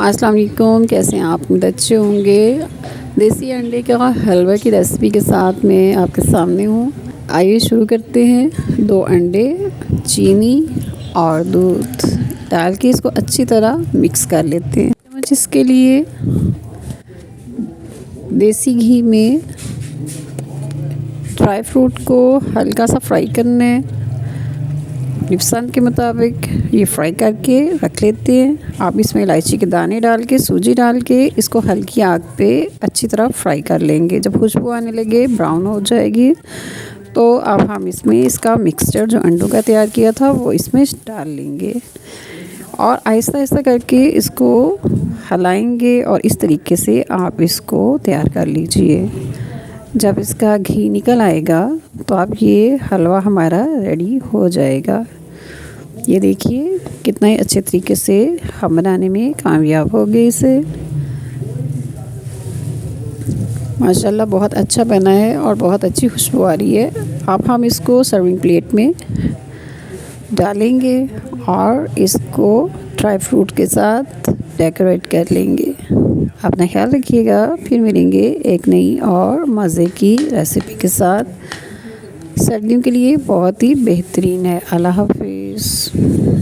अस्सलाम वालेकुम, कैसे हैं आप? उम्मीद अच्छे होंगे। देसी अंडे का हलवा की रेसिपी के साथ मैं आपके सामने हूँ। आइए शुरू करते हैं। 2 अंडे, चीनी और दूध डाल के इसको अच्छी तरह मिक्स कर लेते हैं। इसके लिए देसी घी में ड्राई फ्रूट को हल्का सा फ्राई करना है। पसंद के मुताबिक ये फ्राई करके रख लेते हैं। आप इसमें इलायची के दाने डाल के, सूजी डाल के इसको हल्की आग पे अच्छी तरह फ्राई कर लेंगे। जब खुशबू आने लगे, ब्राउन हो जाएगी, तो अब हम इसमें इसका मिक्सचर जो अंडों का तैयार किया था वो इसमें डाल लेंगे और आहिस्ता आहिस्ता करके इसको हिलाएंगे और इस तरीके से आप इसको तैयार कर लीजिए। जब इसका घी निकल आएगा तो अब ये हलवा हमारा रेडी हो जाएगा। ये देखिए कितना ही अच्छे तरीके से हम बनाने में कामयाब हो गए इसे। माशाल्लाह बहुत अच्छा बना है और बहुत अच्छी खुशबू आ रही है। अब हम इसको सर्विंग प्लेट में डालेंगे और इसको ड्राई फ्रूट के साथ डेकोरेट कर लेंगे। अपना ख्याल रखिएगा। फिर मिलेंगे एक नई और मज़े की रेसिपी के साथ। सर्दियों के लिए बहुत ही बेहतरीन है। अल्लाह हाफ़िज़।